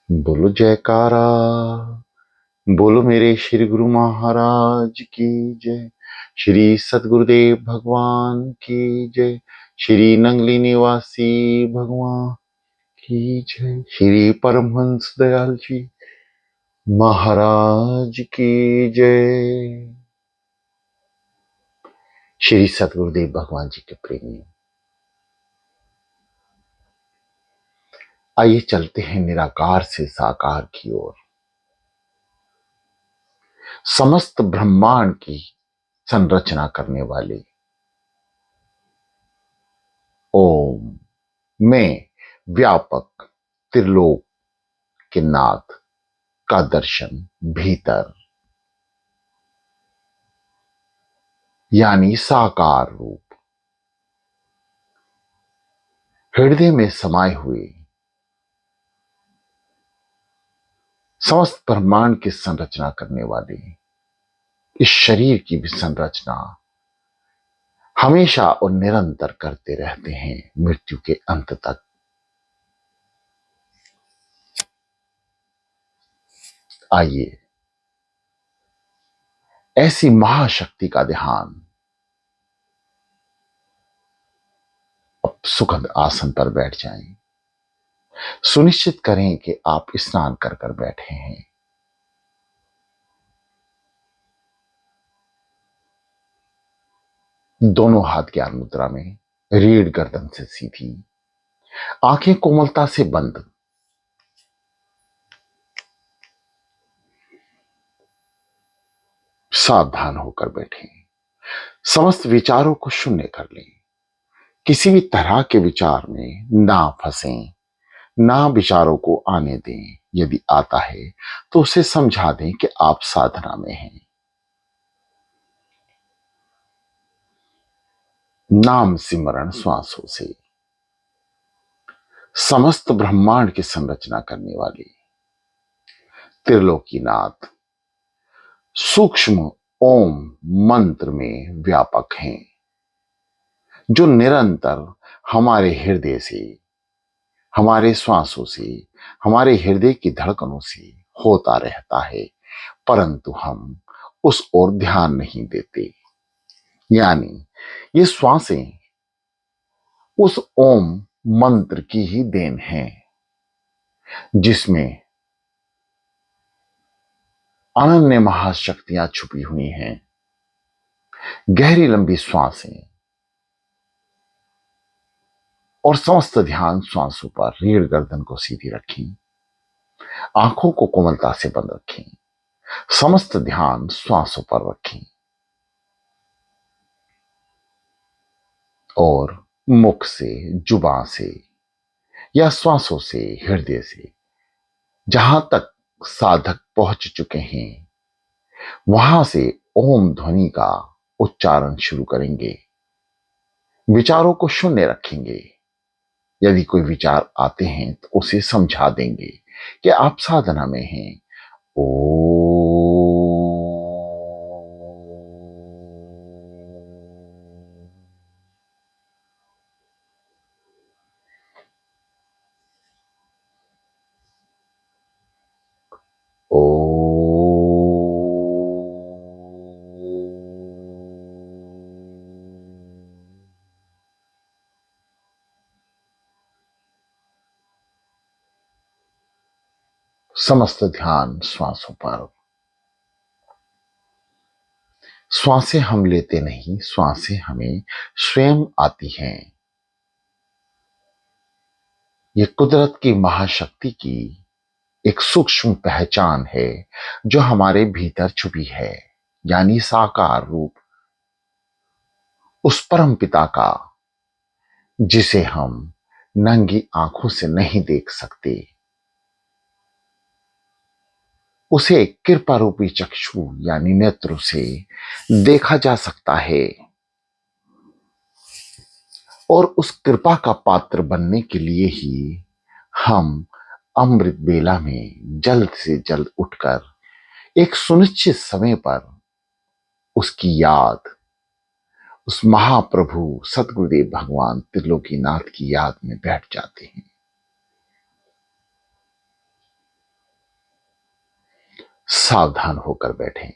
बोलो जयकारा। बोलो मेरे श्री गुरु महाराज की जय। श्री सतगुरुदेव भगवान की जय। श्री नंगली निवासी भगवान की जय। श्री परमहंस दयाल जी महाराज की जय। श्री सतगुरुदेव भगवान जी के प्रेमी, आइए चलते हैं निराकार से साकार की ओर। समस्त ब्रह्मांड की संरचना करने वाले ओम में व्यापक त्रिलोक के नाथ का दर्शन भीतर, यानी साकार रूप हृदय में समाये हुए समस्त ब्रह्मांड की संरचना करने वाले इस शरीर की भी संरचना हमेशा और निरंतर करते रहते हैं मृत्यु के अंत तक। आइए ऐसी महाशक्ति का ध्यान अब सुखद आसन पर बैठ जाएं। सुनिश्चित करें कि आप स्नान कर कर बैठे हैं। दोनों हाथ ज्ञान मुद्रा में, रीढ़ गर्दन से सीधी, आंखें कोमलता से बंद। सावधान होकर बैठें। समस्त विचारों को शून्य कर लें। किसी भी तरह के विचार में ना फंसें, ना विचारों को आने दें। यदि आता है तो उसे समझा दें कि आप साधना में हैं। नाम सिमरण श्वासों से समस्त ब्रह्मांड की संरचना करने वाले त्रिलोकीनाथ सूक्ष्म ओम मंत्र में व्यापक हैं, जो निरंतर हमारे हृदय से, हमारे श्वासों से, हमारे हृदय की धड़कनों से होता रहता है, परंतु हम उस ओर ध्यान नहीं देते। यानी ये श्वासें उस ओम मंत्र की ही देन है, जिसमें अनन्य महाशक्तियां छुपी हुई हैं। गहरी लंबी श्वासें और समस्त ध्यान श्वासों पर। रीढ़ गर्दन को सीधी रखें, आंखों को कोमलता से बंद रखें, समस्त ध्यान श्वासों पर रखें और मुख से, जुबान से या श्वासों से, हृदय से जहां तक साधक पहुंच चुके हैं वहां से ओम ध्वनि का उच्चारण शुरू करेंगे। विचारों को शून्य रखेंगे। यदि कोई विचार आते हैं तो उसे समझा देंगे कि आप साधना में हैं। ओ ओ समस्त ध्यान श्वासों पर। श्वासें हम लेते नहीं, श्वासें हमें स्वयं आती हैं। ये कुदरत की महाशक्ति की एक सूक्ष्म पहचान है जो हमारे भीतर छुपी है, यानी साकार रूप उस परम पिता का, जिसे हम नंगी आंखों से नहीं देख सकते। उसे कृपा रूपी चक्षु यानी नेत्रों से देखा जा सकता है और उस कृपा का पात्र बनने के लिए ही हम अमृत बेला में जल्द से जल्द उठकर एक सुनिश्चित समय पर उसकी याद, उस महाप्रभु सतगुरुदेव भगवान त्रिलोकीनाथ की याद में बैठ जाते हैं। सावधान होकर बैठें।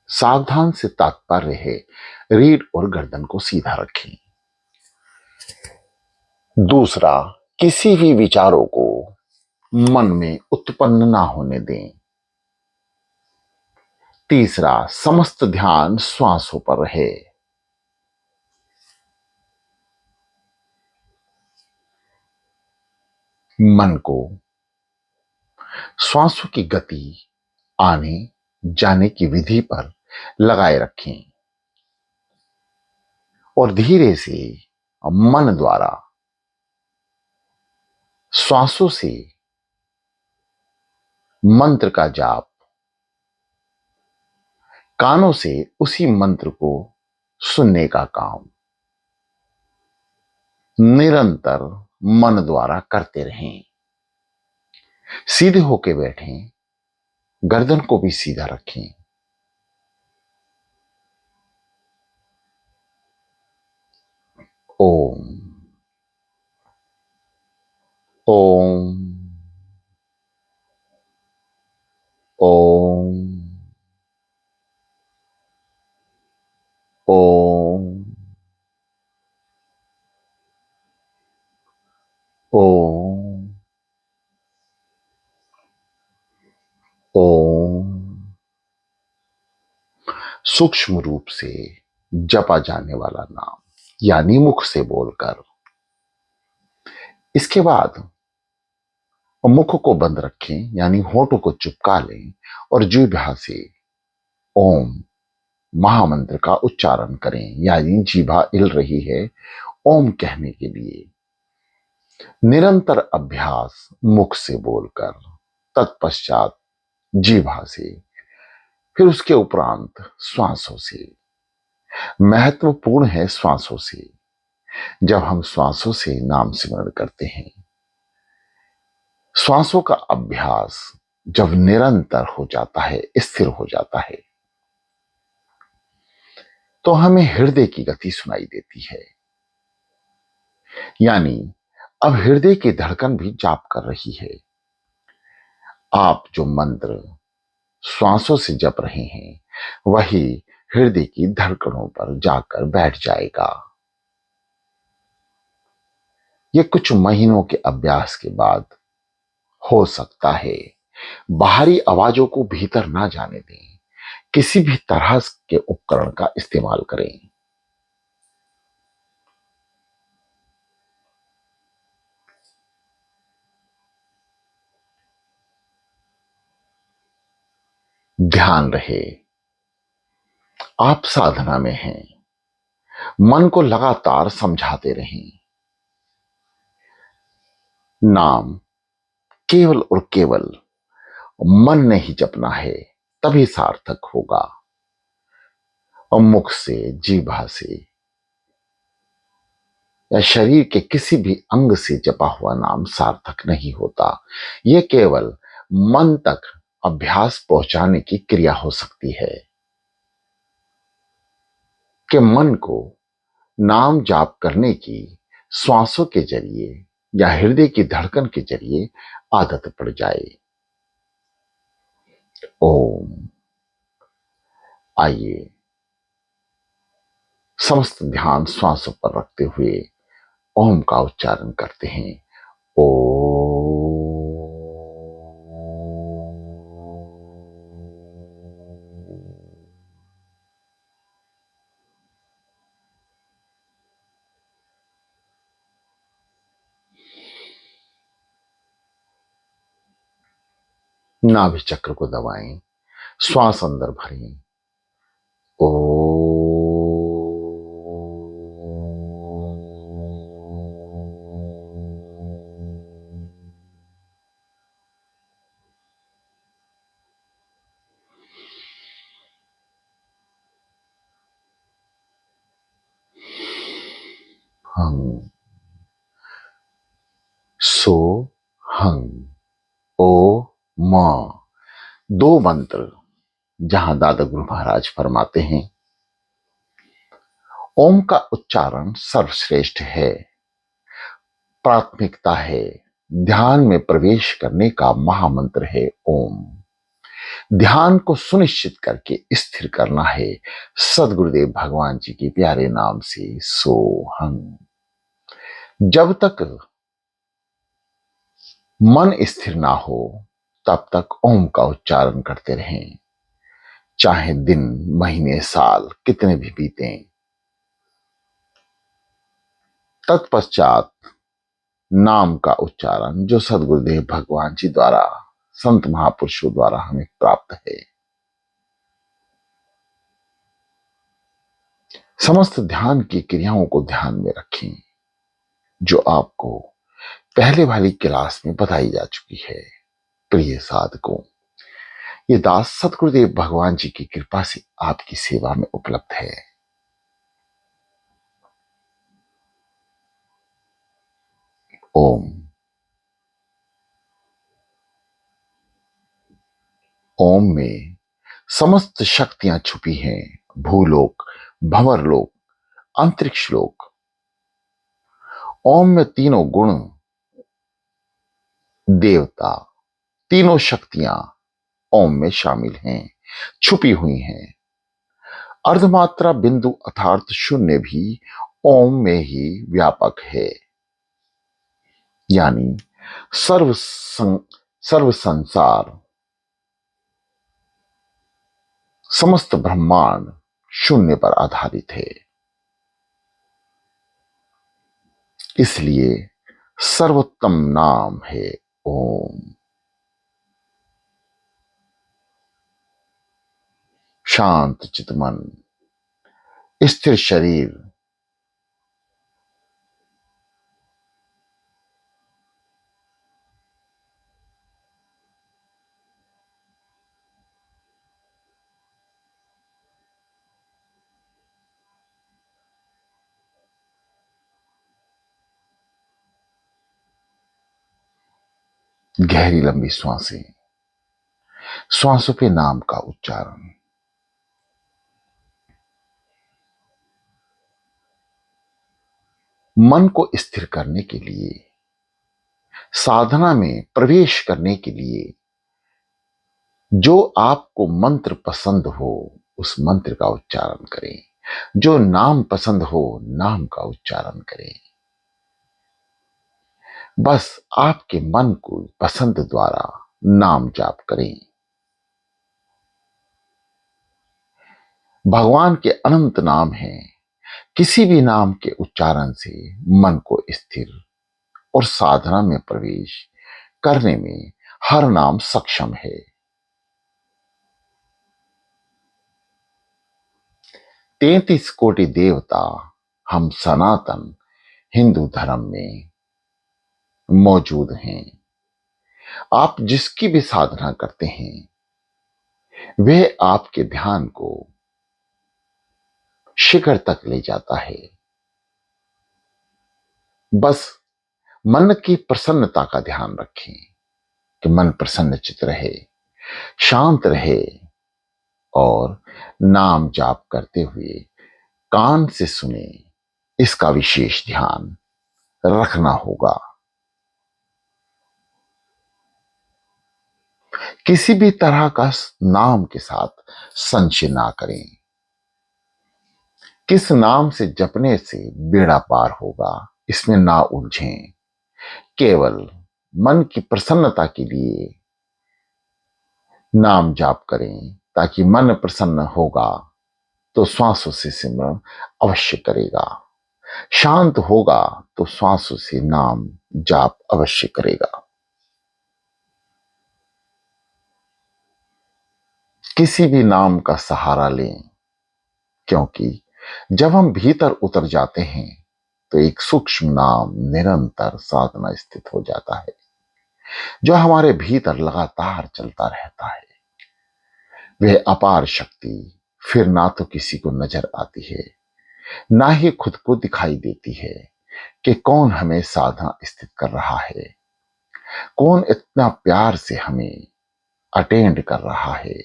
सावधान से तात्पर्य है रीढ़ और गर्दन को सीधा रखें। दूसरा, किसी भी विचारों को मन में उत्पन्न ना होने दें। तीसरा, समस्त ध्यान श्वासों पर रहे। मन को श्वासों की गति, आने जाने की विधि पर लगाए रखें और धीरे से मन द्वारा श्वासों से मंत्र का जाप, कानों से उसी मंत्र को सुनने का काम निरंतर मन द्वारा करते रहें। सीधे होके बैठें, गर्दन को भी सीधा रखें। ओम ओम ओम ओम ओम ओम। सूक्ष्म रूप से जपा जाने वाला नाम, यानी मुख से बोलकर। इसके बाद मुख को बंद रखें, यानी होठों को चिपका लें और जीभ से ओम महामंत्र का उच्चारण करें, यानी जीभा हिल रही है ओम कहने के लिए। निरंतर अभ्यास मुख से बोलकर, तत्पश्चात जीभा से, फिर उसके उपरांत श्वासों से। महत्वपूर्ण है श्वासों से। जब हम श्वासों से नाम स्मरण करते हैं, श्वासों का अभ्यास जब निरंतर हो जाता है, स्थिर हो जाता है, तो हमें हृदय की गति सुनाई देती है। यानी अब हृदय की धड़कन भी जाप कर रही है। आप जो मंत्र श्वासों से जप रहे हैं, वही हृदय की धड़कनों पर जाकर बैठ जाएगा। यह कुछ महीनों के अभ्यास के बाद हो सकता है। बाहरी आवाजों को भीतर ना जाने दें। किसी भी तरह के उपकरण का इस्तेमाल करें। ध्यान रहे आप साधना में हैं। मन को लगातार समझाते रहें। नाम केवल और केवल मन ने ही जपना है, तभी सार्थक होगा। और मुख से, जीभा से या शरीर के किसी भी अंग से जपा हुआ नाम सार्थक नहीं होता। यह केवल मन तक अभ्यास पहुंचाने की क्रिया हो सकती है कि मन को नाम जाप करने की श्वासों के जरिए या हृदय की धड़कन के जरिए आदत पड़ जाए। ओम। आइए समस्त ध्यान श्वासों पर रखते हुए ओम का उच्चारण करते हैं। ओम। नाभि चक्र को दबाएं, श्वास अंदर भरें। ओ हंग सो हंग ओ म। दो मंत्र जहां दादा गुरु महाराज फरमाते हैं, ओम का उच्चारण सर्वश्रेष्ठ है, प्राथमिकता है। ध्यान में प्रवेश करने का महामंत्र है ओम। ध्यान को सुनिश्चित करके स्थिर करना है सदगुरुदेव भगवान जी के प्यारे नाम से सोहं। जब तक मन स्थिर ना हो तब तक ओम का उच्चारण करते रहें, चाहे दिन महीने साल कितने भी बीतें। तत्पश्चात नाम का उच्चारण जो सदगुरुदेव भगवान जी द्वारा, संत महापुरुषों द्वारा हमें प्राप्त है। समस्त ध्यान की क्रियाओं को ध्यान में रखें जो आपको पहले वाली क्लास में बताई जा चुकी है। प्रिय साधकों, ये दास सतगुरुदेव भगवान जी की कृपा से आपकी सेवा में उपलब्ध है। ओम। ओम में समस्त शक्तियां छुपी हैं। भूलोक, भंवरलोक, अंतरिक्ष लोक। ओम में तीनों गुण, देवता, तीनों शक्तियां ओम में शामिल हैं, छुपी हुई हैं। अर्धमात्रा बिंदु अर्थात शून्य भी ओम में ही व्यापक है। यानी सर्व संसार, समस्त ब्रह्मांड शून्य पर आधारित है। इसलिए सर्वोत्तम नाम है ओम। शांत चितमन, स्थिर शरीर, गहरी लंबी श्वासें, श्वासों पे नाम का उच्चारण। मन को स्थिर करने के लिए, साधना में प्रवेश करने के लिए जो आपको मंत्र पसंद हो उस मंत्र का उच्चारण करें। जो नाम पसंद हो नाम का उच्चारण करें। बस आपके मन को पसंद द्वारा नाम जाप करें। भगवान के अनंत नाम हैं। किसी भी नाम के उच्चारण से मन को स्थिर और साधना में प्रवेश करने में हर नाम सक्षम है। 33 कोटि देवता हम सनातन हिंदू धर्म में मौजूद हैं। आप जिसकी भी साधना करते हैं वह आपके ध्यान को शिखर तक ले जाता है। बस मन की प्रसन्नता का ध्यान रखें कि मन प्रसन्नचित रहे, शांत रहे और नाम जाप करते हुए कान से सुने, इसका विशेष ध्यान रखना होगा। किसी भी तरह का नाम के साथ संशय ना करें। किस नाम से जपने से बेड़ा पार होगा इसमें ना उलझें। केवल मन की प्रसन्नता के लिए नाम जाप करें, ताकि मन प्रसन्न होगा तो श्वासों से सिमरन अवश्य करेगा, शांत होगा तो श्वासों से नाम जाप अवश्य करेगा। किसी भी नाम का सहारा लें, क्योंकि जब हम भीतर उतर जाते हैं तो एक सूक्ष्म नाम निरंतर साधना स्थित हो जाता है, जो हमारे भीतर लगातार चलता रहता है। वह अपार शक्ति फिर ना तो किसी को नजर आती है, ना ही खुद को दिखाई देती है कि कौन हमें साधना स्थित कर रहा है, कौन इतना प्यार से हमें अटेंड कर रहा है।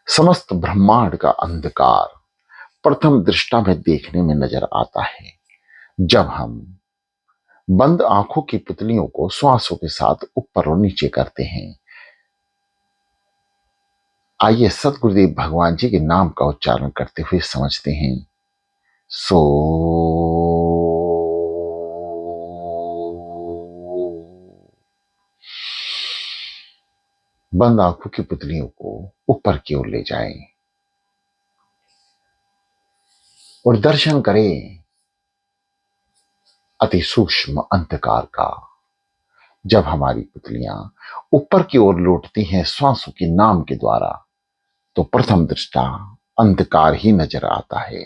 समस्त ब्रह्मांड का अंधकार प्रथम दृष्टा में देखने में नजर आता है जब हम बंद आंखों की पुतलियों को श्वासों के साथ ऊपर और नीचे करते हैं। आइए सदगुरुदेव भगवान जी के नाम का उच्चारण करते हुए समझते हैं। सो बंद आंखों की पुतलियों को ऊपर की ओर ले जाएं और दर्शन करें अति सूक्ष्म अंधकार का। जब हमारी पुतलियां ऊपर की ओर लौटती हैं श्वासों के नाम के द्वारा, तो प्रथम दृष्टा अंधकार ही नजर आता है,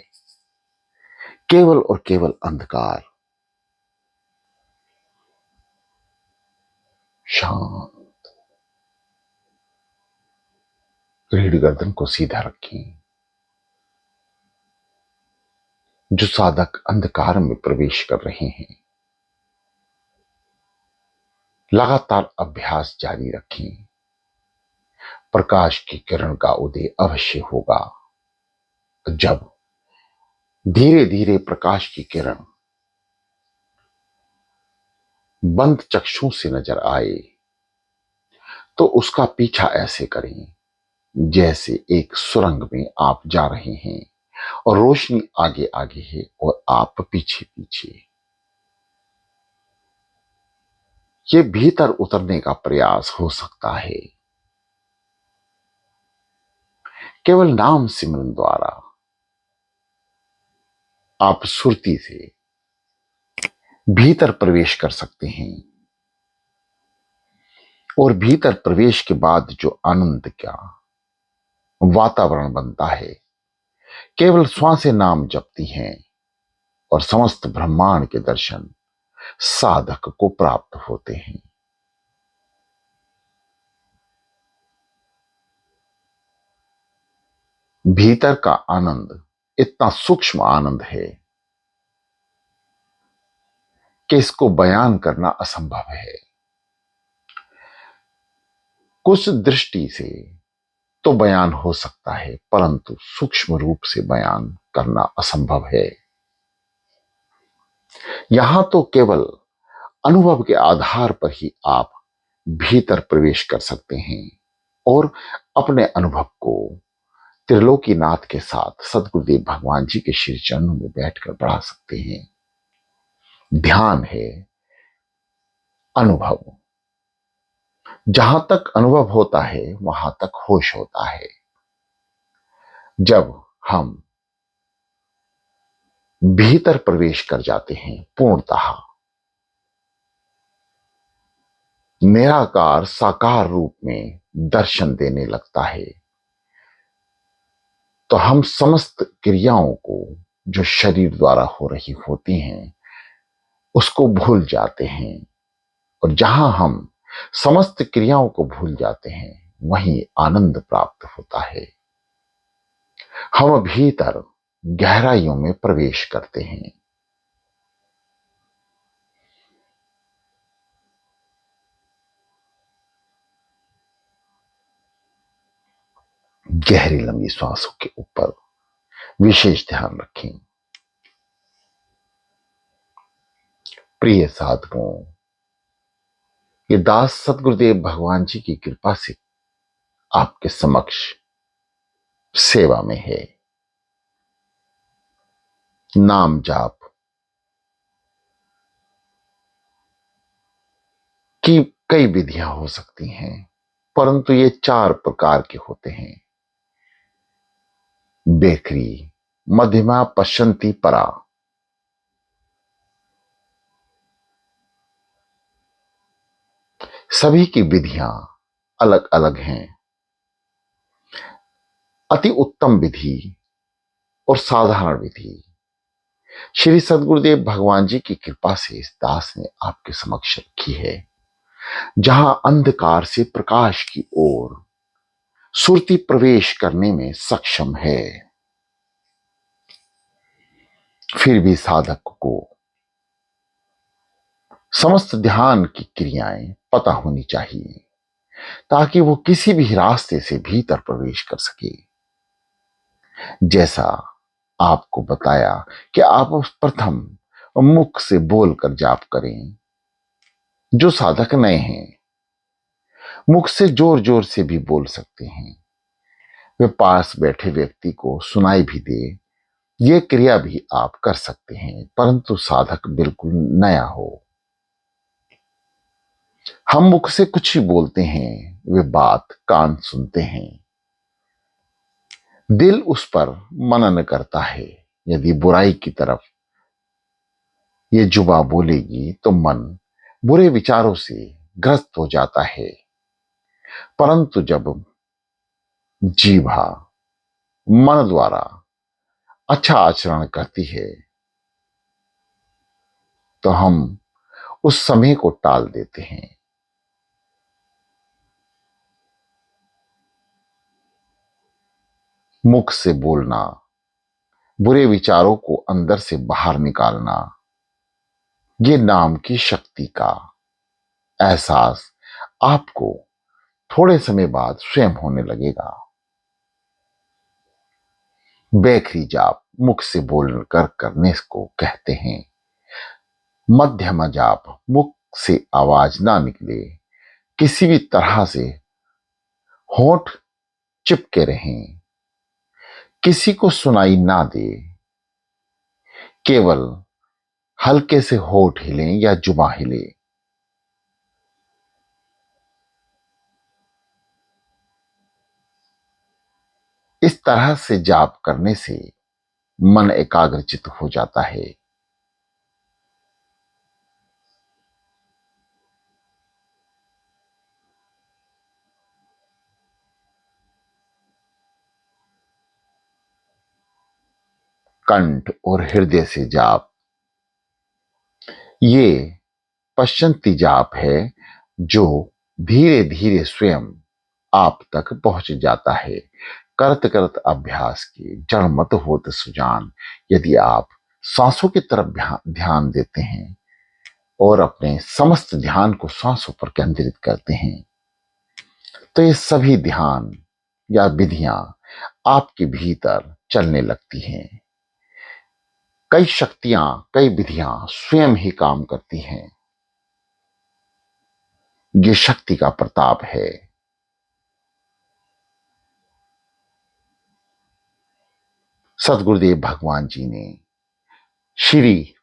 केवल और केवल अंधकार। शांत। रीढ़ गर्दन को सीधा रखें। जो साधक अंधकार में प्रवेश कर रहे हैं, लगातार अभ्यास जारी रखें। प्रकाश की किरण का उदय अवश्य होगा। जब धीरे धीरे प्रकाश की किरण बंद चक्षुओं से नजर आए, तो उसका पीछा ऐसे करें जैसे एक सुरंग में आप जा रहे हैं और रोशनी आगे आगे है और आप पीछे पीछे। ये भीतर उतरने का प्रयास हो सकता है। केवल नाम सिमरन द्वारा आप सुरती से भीतर प्रवेश कर सकते हैं। और भीतर प्रवेश के बाद जो आनंद का वातावरण बनता है, केवल श्वासें नाम जपती हैं और समस्त ब्रह्मांड के दर्शन साधक को प्राप्त होते हैं। भीतर का आनंद इतना सूक्ष्म आनंद है कि इसको बयान करना असंभव है। कुछ दृष्टि से तो बयान हो सकता है, परंतु सूक्ष्म रूप से बयान करना असंभव है। यहां तो केवल अनुभव के आधार पर ही आप भीतर प्रवेश कर सकते हैं और अपने अनुभव को त्रिलोकीनाथ के साथ सदगुरुदेव भगवान जी के श्री चरणों में बैठकर बढ़ा सकते हैं। ध्यान है अनुभव। जहां तक अनुभव होता है वहां तक होश होता है। जब हम भीतर प्रवेश कर जाते हैं, पूर्णतः निराकार साकार रूप में दर्शन देने लगता है, तो हम समस्त क्रियाओं को जो शरीर द्वारा हो रही होती हैं उसको भूल जाते हैं। और जहां हम समस्त क्रियाओं को भूल जाते हैं, वहीं आनंद प्राप्त होता है। हम भीतर गहराइयों में प्रवेश करते हैं। गहरी लंबी सांसों के ऊपर विशेष ध्यान रखें। प्रिय साधकों, ये दास सदगुरुदेव भगवान जी की कृपा से आपके समक्ष सेवा में है। नाम जाप की कई विधियां हो सकती हैं, परंतु ये 4 प्रकार के होते हैं। बेकरी, मध्यमा, पश्यंती, परा। सभी की विधियां अलग अलग हैं। अति उत्तम विधि और साधारण विधि श्री सदगुरुदेव भगवान जी की कृपा से इस दास ने आपके समक्ष रखी है। जहां अंधकार से प्रकाश की ओर सुरती प्रवेश करने में सक्षम है, फिर भी साधक को समस्त ध्यान की क्रियाएं पता होनी चाहिए, ताकि वो किसी भी रास्ते से भीतर प्रवेश कर सके। जैसा आपको बताया कि आप प्रथम मुख से बोलकर जाप करें। जो साधक नए हैं, मुख से जोर जोर से भी बोल सकते हैं। वे पास बैठे व्यक्ति को सुनाई भी दे, ये क्रिया भी आप कर सकते हैं, परंतु साधक बिल्कुल नया हो। हम मुख से कुछ ही बोलते हैं, वे बात कान सुनते हैं, दिल उस पर मनन करता है। यदि बुराई की तरफ ये जुबा बोलेगी तो मन बुरे विचारों से ग्रस्त हो जाता है, परंतु जब जीभा मन द्वारा अच्छा आचरण करती है तो हम उस समय को टाल देते हैं। मुख से बोलना, बुरे विचारों को अंदर से बाहर निकालना, ये नाम की शक्ति का एहसास आपको थोड़े समय बाद स्वयं होने लगेगा। बैखरी जाप मुख से बोलकर करने को कहते हैं। मध्यमा जाप मुख से आवाज ना निकले, किसी भी तरह से होंठ चिपके रहें, किसी को सुनाई ना दे, केवल हल्के से होंठ हिलें या जुबान हिले। इस तरह से जाप करने से मन एकाग्रचित हो जाता है। कंठ और हृदय से जाप, ये पश्चंती जाप है जो धीरे धीरे स्वयं आप तक पहुंच जाता है। करत करत अभ्यास की जड़ मत होत सुजान। यदि आप सांसों की तरफ ध्यान देते हैं और अपने समस्त ध्यान को सांसों पर केंद्रित करते हैं तो ये सभी ध्यान या विधियां आपके भीतर चलने लगती हैं। कई शक्तियां, कई विधियां स्वयं ही काम करती हैं। ये शक्ति का प्रताप है। सदगुरुदेव भगवान जी ने श्री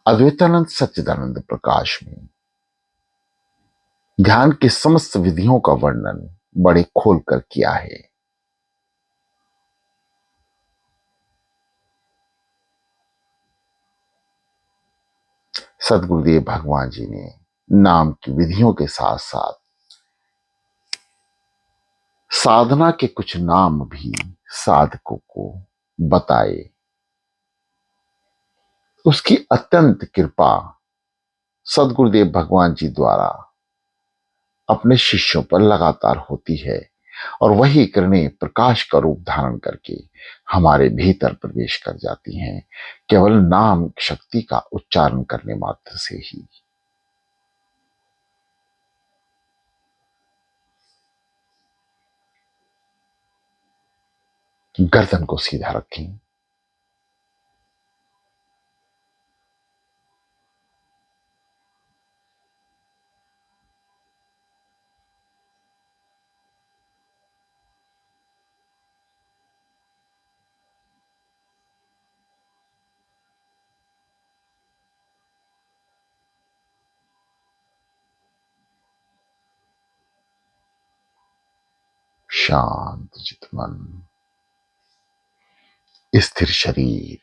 अद्वैतानंद सच्चिदानंद प्रकाश में ध्यान की समस्त विधियों का वर्णन बड़े खोलकर किया है। सदगुरुदेव भगवान जी ने नाम की विधियों के साथ साथ साधना के कुछ नाम भी साधकों को बताए। उसकी अत्यंत कृपा सदगुरुदेव भगवान जी द्वारा अपने शिष्यों पर लगातार होती है और वही किरणें प्रकाश का रूप धारण करके हमारे भीतर प्रवेश कर जाती हैं, केवल नाम शक्ति का उच्चारण करने मात्र से ही। गर्दन को सीधा रखें, शांत चितमन, स्थिर शरीर,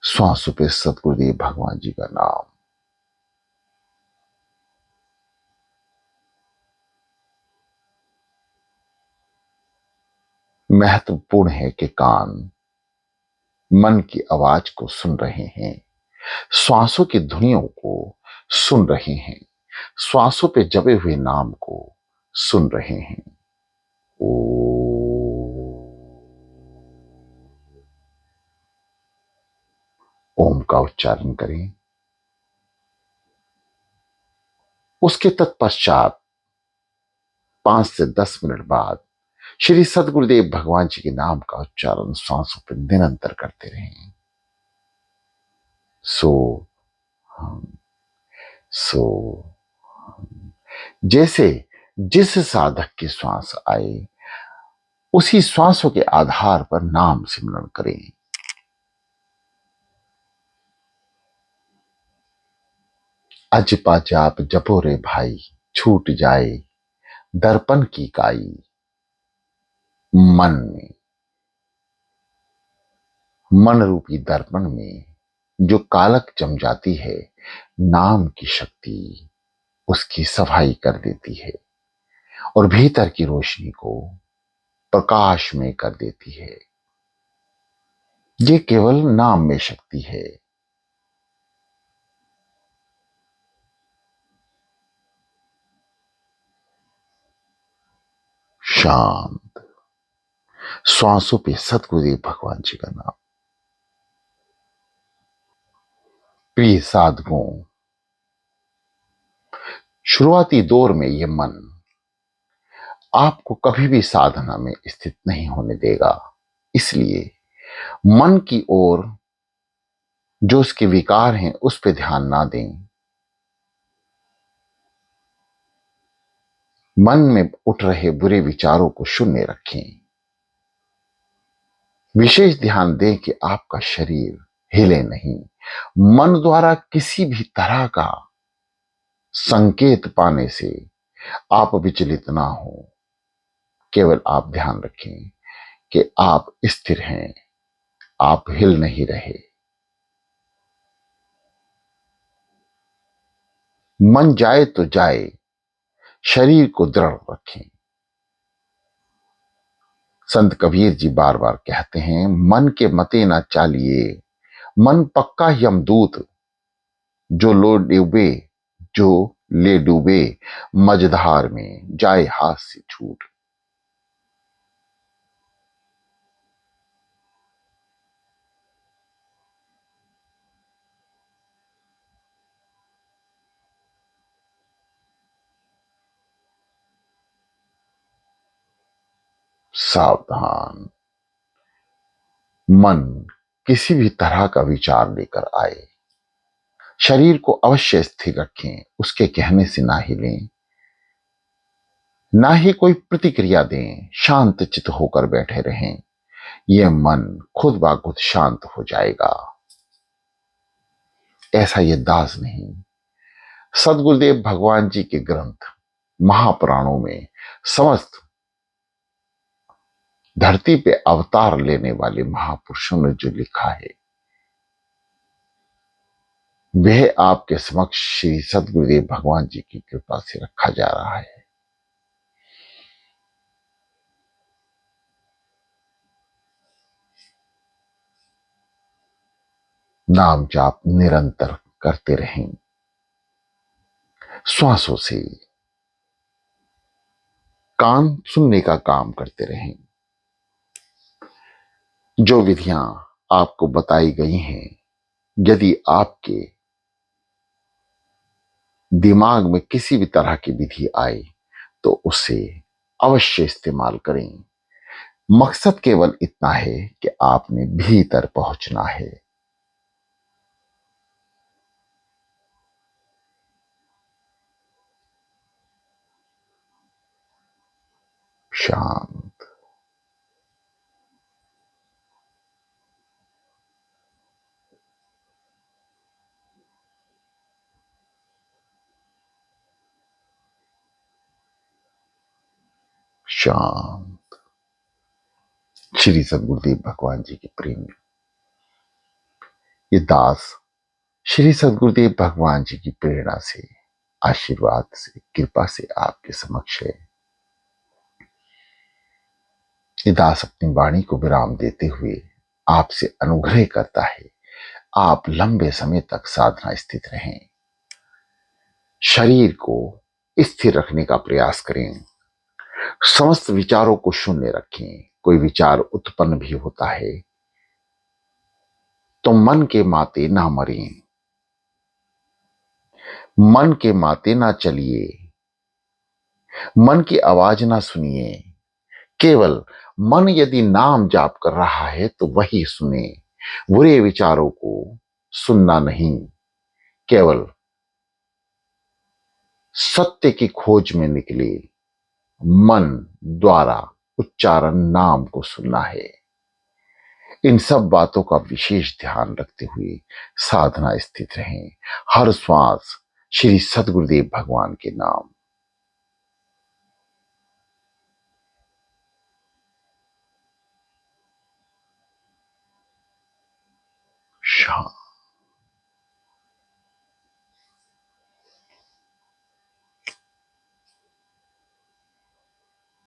श्वासों पे सतगुरुदेव भगवान जी का नाम। महत्वपूर्ण है कि कान मन की आवाज को सुन रहे हैं, श्वासों की ध्वनियों को सुन रहे हैं, श्वासों पे जपे हुए नाम को सुन रहे हैं। ओ ओम का उच्चारण करें। उसके तत्पश्चात 5 से 10 मिनट बाद श्री सद्गुरुदेव भगवान जी के नाम का उच्चारण सांसों पर निरंतर करते रहें। सो सो जैसे जिस साधक की श्वास आए उसी श्वासों के आधार पर नाम सिमरण करें। अजपा जाप जपो रे भाई, छूट जाए दर्पण की काई। मन में, मन रूपी दर्पण में जो कालक जम जाती है, नाम की शक्ति उसकी सफाई कर देती है और भीतर की रोशनी को प्रकाश में कर देती है। ये केवल नाम में शक्ति है। शांत श्वासों पे सतगुरुदेव भगवान जी का नाम। प्रिय साधकों, शुरुआती दौर में यह मन आपको कभी भी साधना में स्थित नहीं होने देगा। इसलिए मन की ओर जो उसके विकार हैं उस पर ध्यान ना दें। मन में उठ रहे बुरे विचारों को शून्य रखें। विशेष ध्यान दें कि आपका शरीर हिले नहीं। मन द्वारा किसी भी तरह का संकेत पाने से आप विचलित ना हो। केवल आप ध्यान रखें कि आप स्थिर हैं, आप हिल नहीं रहे। मन जाए तो जाए, शरीर को दृढ़ रखें। संत कबीर जी बार बार कहते हैं, मन के मते ना चालिए, मन पक्का यमदूत। जो लो डूबे, जो ले डूबे मझधार में, जाए हाथ से छूट। सावधान, मन किसी भी तरह का विचार लेकर आए, शरीर को अवश्य स्थिर रखें। उसके कहने से ना हिलें, ना ही कोई प्रतिक्रिया दें। शांत चित होकर बैठे रहें। यह मन खुद ब खुद शांत हो जाएगा। ऐसा ये दास नहीं, सदगुरुदेव भगवान जी के ग्रंथ महापुराणों में समस्त धरती पे अवतार लेने वाले महापुरुषों ने जो लिखा है, वह आपके समक्ष श्री सदगुरुदेव भगवान जी की कृपा से रखा जा रहा है। नाम जाप निरंतर करते रहें। श्वासों से कान सुनने का काम करते रहें। जो विधियां आपको बताई गई हैं, यदि आपके दिमाग में किसी भी तरह की विधि आए तो उसे अवश्य इस्तेमाल करें। मकसद केवल इतना है कि आपने भीतर पहुंचना है। शांत, शांत। श्री सदगुरुदेव भगवान जी के प्रेम, ये दास श्री सदगुरुदेव भगवान जी की प्रेरणा से, आशीर्वाद से, कृपा से आपके समक्ष है। ये दास अपनी वाणी को विराम देते हुए आपसे अनुग्रह करता है, आप लंबे समय तक साधना स्थित रहें। शरीर को स्थिर रखने का प्रयास करें। समस्त विचारों को शून्य रखें। कोई विचार उत्पन्न भी होता है तो मन के माते ना मरें, मन के माते ना चलिए, मन की आवाज ना सुनिए। केवल मन यदि नाम जाप कर रहा है तो वही सुने, बुरे विचारों को सुनना नहीं। केवल सत्य की खोज में निकले मन द्वारा उच्चारण नाम को सुनना है। इन सब बातों का विशेष ध्यान रखते हुए साधना स्थित रहें। हर श्वास श्री सद्गुरुदेव भगवान के नाम। शांति।